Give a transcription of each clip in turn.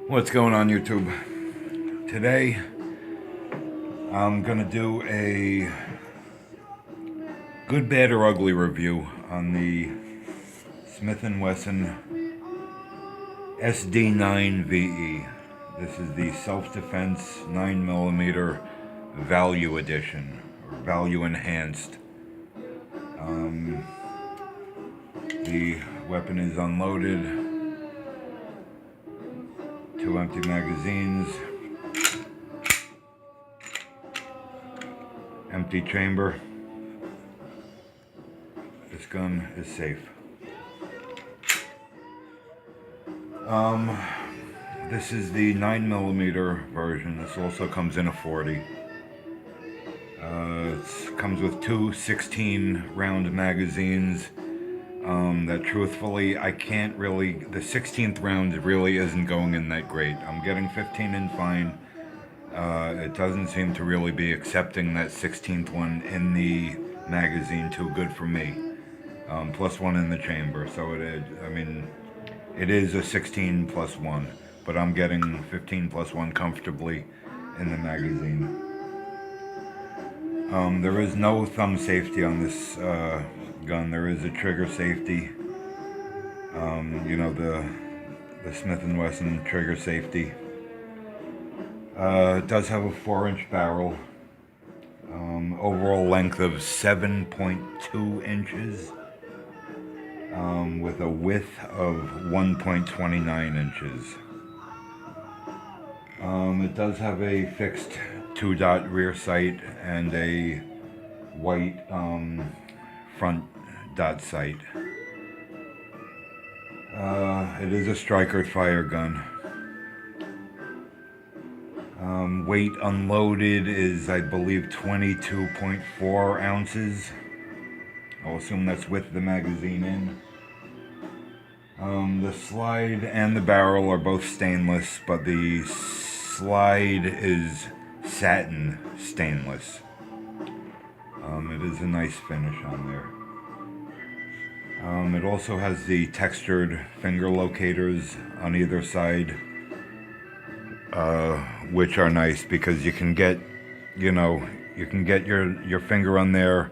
What's going on, YouTube? Today I'm gonna do a good, bad, or ugly review on the Smith & Wesson SD9VE. This is the self-defense 9mm value edition, or value enhanced. The weapon is unloaded, 2 empty magazines, empty chamber. This gun is safe. This is the 9mm version. This also comes in a 40. It comes with 2 16-round magazines. That truthfully, I can't really, the 16th round really isn't going in that great. I'm getting 15 in fine. It doesn't seem to really be accepting that 16th one in the magazine too good for me. Plus 1 in the chamber, so it is a 16 plus 1, but I'm getting 15 plus 1 comfortably in the magazine. There is no thumb safety on this gun. There is a trigger safety. You know, the Smith & Wesson trigger safety. It does have a 4-inch barrel. Overall length of 7.2 inches. With a width of 1.29 inches. It does have a fixed 2-dot rear sight and a white front dot sight. It is a striker fire gun. Weight unloaded is, I believe, 22.4 ounces. I'll assume that's with the magazine in. The slide and the barrel are both stainless, but the slide is satin stainless. It is a nice finish on there. It also has the textured finger locators on either side, which are nice because you can get, you can get your finger on there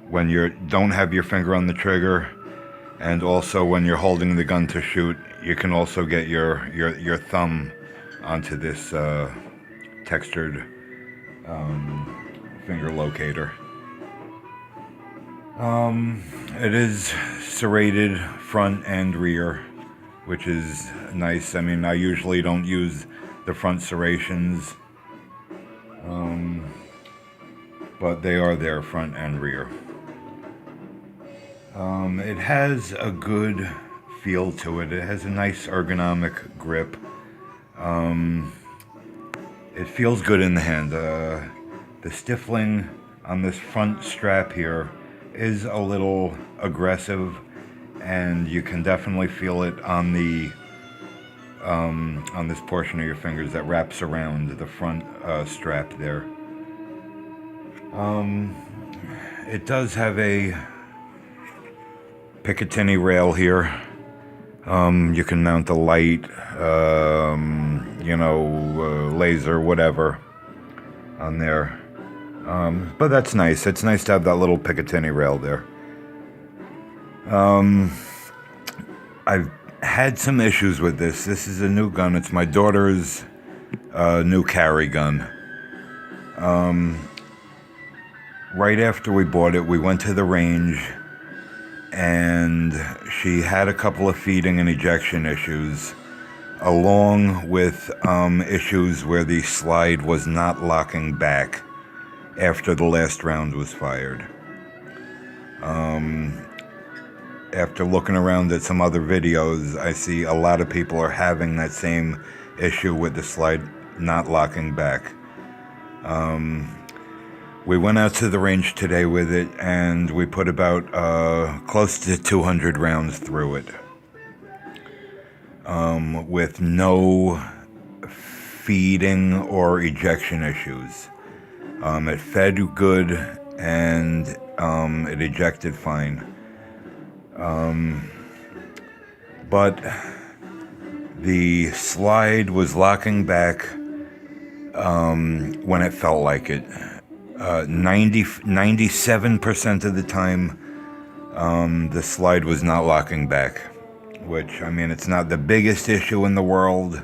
when you don't have your finger on the trigger, and also when you're holding the gun to shoot, you can also get your thumb onto this textured finger locator. It is serrated front and rear, which is nice. I mean, I usually don't use the front serrations, but they are there, front and rear. It has a good feel to it. It has a nice ergonomic grip. It feels good in the hand. The stiffling on this front strap here is a little aggressive, and you can definitely feel it on the on this portion of your fingers that wraps around the front strap there. It does have a Picatinny rail here. You can mount a light, laser, whatever on there. But that's nice. It's nice to have that little Picatinny rail there. I've had some issues with this. This is a new gun. It's my daughter's new carry gun. Right after we bought it, we went to the range, and she had a couple of feeding and ejection issues, along with issues where the slide was not locking back after the last round was fired. After looking around at some other videos, I see a lot of people are having that same issue with the slide not locking back. We went out to the range today with it, and we put about close to 200 rounds through it, with no feeding or ejection issues. It fed good, and it ejected fine. But the slide was locking back when it felt like it. 97% of the time, the slide was not locking back, which, I mean, it's not the biggest issue in the world,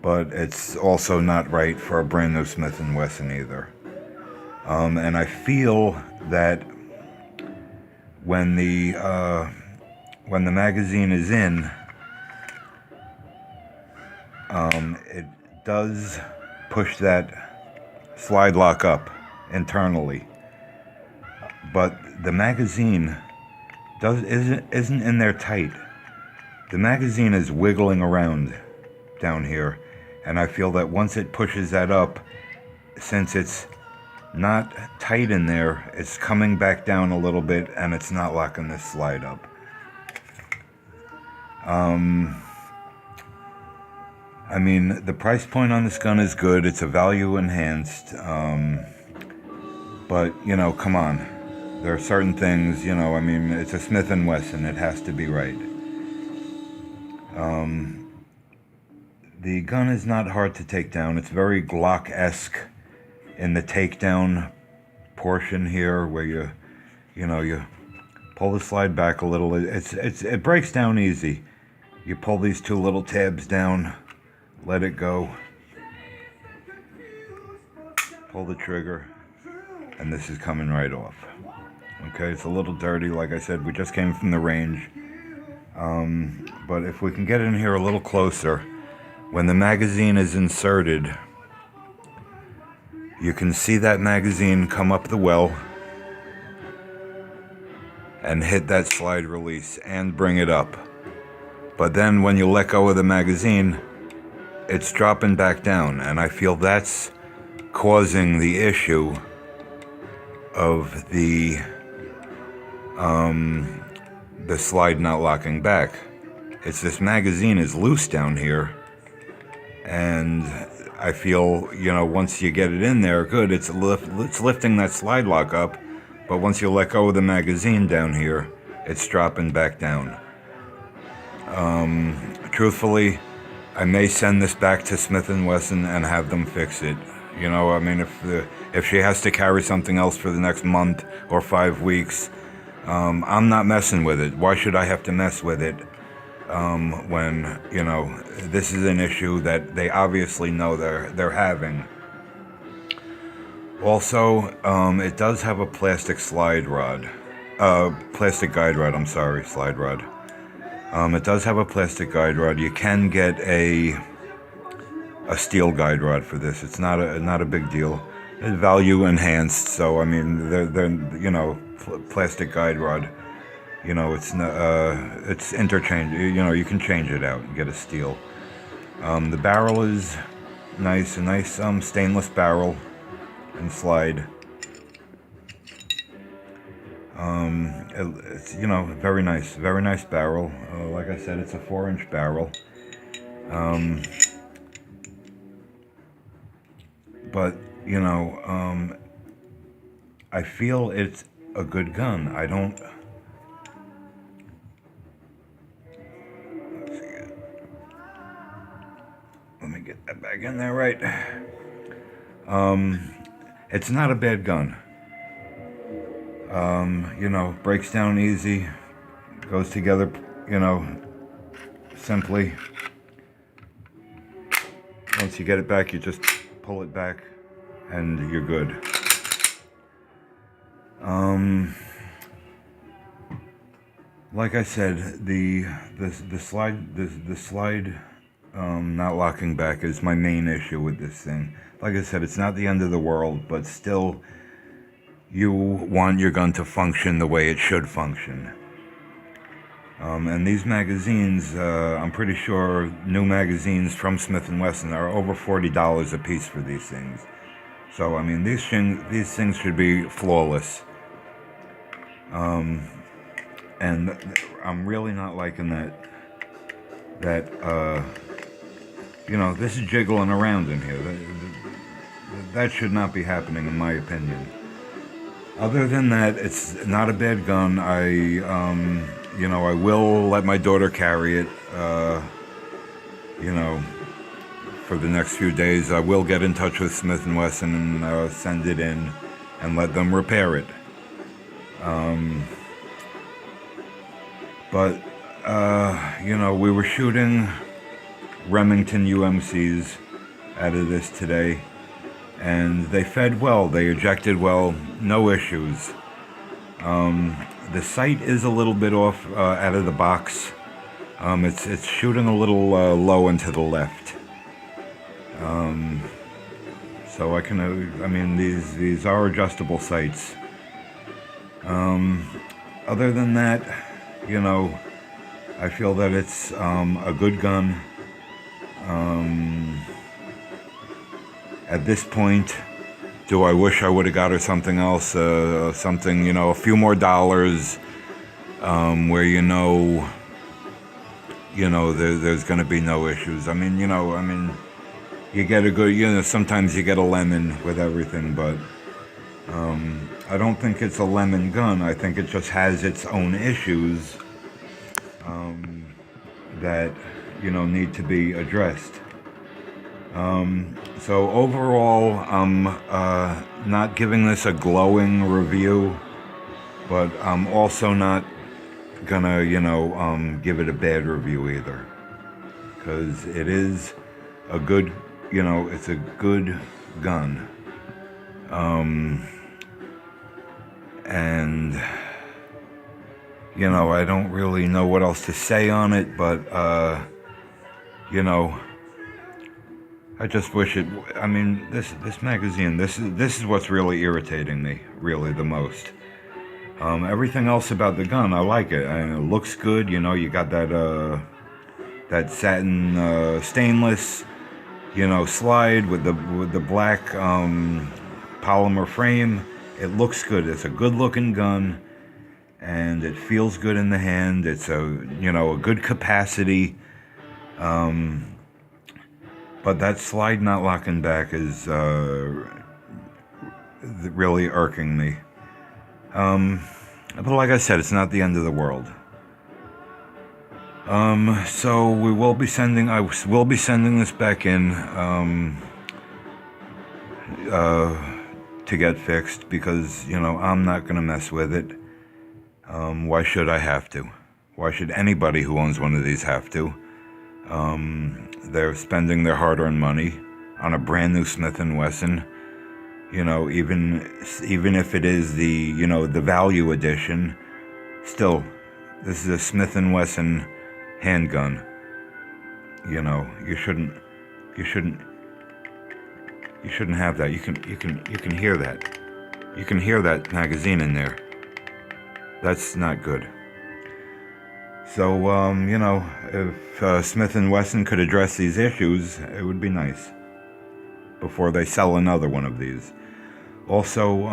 but it's also not right for a brand new Smith & Wesson either. And I feel that when the magazine is in, it does push that slide lock up internally, but the magazine isn't in there tight. The magazine is wiggling around down here, and I feel that once it pushes that up, since it's not tight in there, it's coming back down a little bit, and it's not locking this slide up. I mean, the price point on this gun is good. It's a value enhanced, but, you know, come on. There are certain things, you know, I mean, it's a Smith & Wesson. It has to be right. The gun is not hard to take down. It's very Glock-esque in the takedown portion here, where you pull the slide back a little. It breaks down easy. You pull these two little tabs down, let it go, pull the trigger, and this is coming right off. Okay, it's a little dirty. Like I said, we just came from the range. But if we can get in here a little closer, when the magazine is inserted, you can see that magazine come up the well and hit that slide release and bring it up. But then when you let go of the magazine, it's dropping back down, and I feel that's causing the issue of the slide not locking back. It's this magazine is loose down here, and I feel, you know, once you get it in there, good, it's lifting that slide lock up, but once you let go of the magazine down here, it's dropping back down. Truthfully, I may send this back to Smith & Wesson and have them fix it. You know, I mean, if she has to carry something else for the next month or 5 weeks, I'm not messing with it. Why should I have to mess with it when, you know, this is an issue that they obviously know they're having. Also, it does have a plastic slide rod. Plastic guide rod, I'm sorry, slide rod. It does have a plastic guide rod. You can get a steel guide rod for this. It's not a big deal. It's value enhanced, so I mean, they're you know, plastic guide rod. You know, it's interchange. You know, you can change it out and get a steel. The barrel is nice, a nice stainless barrel and slide. It's, you know, very nice barrel. Like I said, it's a 4-inch barrel. But, you know, I feel it's a good gun. I don't... Let me get that back in there right. It's not a bad gun. You know, breaks down easy, goes together, you know, simply. Once you get it back, you just pull it back and you're good. Like I said, the slide not locking back is my main issue with this thing. Like I said, it's not the end of the world, but still, you want your gun to function the way it should function. And these magazines, I'm pretty sure new magazines from Smith & Wesson are over $40 a piece for these things. So, I mean, these things should be flawless. And I'm really not liking that you know, this is jiggling around in here. That should not be happening, in my opinion. Other than that, it's not a bad gun. You know, I will let my daughter carry it. you know, for the next few days, I will get in touch with Smith & Wesson and send it in and let them repair it. But, you know, we were shooting Remington UMCs out of this today, and they fed well, they ejected well, no issues. The sight is a little bit off out of the box. It's shooting a little low and to the left. So I can, I mean, these are adjustable sights. Other than that, you know, I feel that it's a good gun. At this point, do I wish I would have got her something else, something, you know, a few more dollars, where you know, there's going to be no issues. I mean, you get a good, sometimes you get a lemon with everything, but I don't think it's a lemon gun. I think it just has its own issues that, need to be addressed. So overall, I'm not giving this a glowing review, but I'm also not gonna, give it a bad review either, because it is a good, it's a good gun. And, I don't really know what else to say on it, but, I just wish it, I mean, this magazine, this is what's really irritating me, really, the most. Everything else about the gun, I like it. I mean, it looks good, you got that satin, stainless, slide with the black, polymer frame. It looks good. It's a good looking gun, and it feels good in the hand. It's a good capacity. But that slide not locking back is really irking me. But like I said, it's not the end of the world. So I will be sending this back in to get fixed, because I'm not gonna mess with it. Why should I have to? Why should anybody who owns one of these have to? They're spending their hard-earned money on a brand new Smith & Wesson. Even if it is the the value edition, still, this is a Smith & Wesson handgun. You shouldn't have that. You can hear that. You can hear that magazine in there. That's not good. So, if Smith & Wesson could address these issues, it would be nice before they sell another one of these. Also,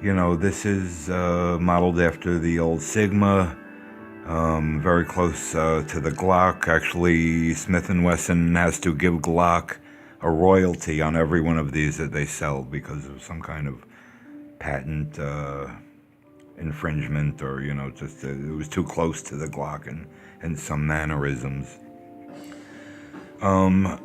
this is modeled after the old Sigma, very close to the Glock. Actually, Smith & Wesson has to give Glock a royalty on every one of these that they sell because of some kind of patent infringement, or just it was too close to the Glock and some mannerisms. I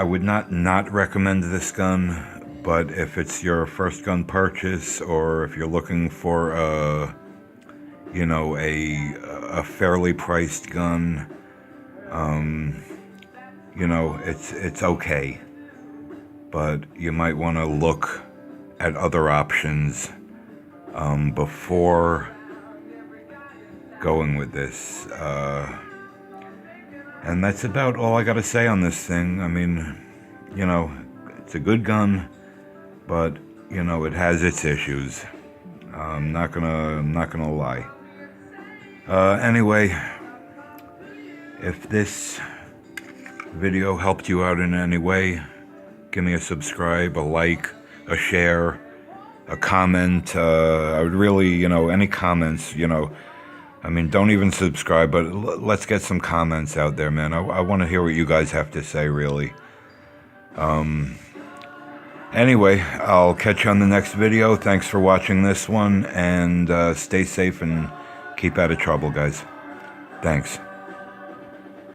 would not recommend this gun, but if it's your first gun purchase, or if you're looking for a fairly priced gun, it's okay, but you might want to look at other options before going with this. And that's about all I gotta say on this thing. I mean, it's a good gun, but it has its issues. I'm not gonna lie. Anyway, if this video helped you out in any way, give me a subscribe, a like, a share, a comment. I would really, any comments, I mean, don't even subscribe, but let's get some comments out there, man. I want to hear what you guys have to say, really. Anyway, I'll catch you on the next video. Thanks for watching this one, and stay safe and keep out of trouble, guys. Thanks.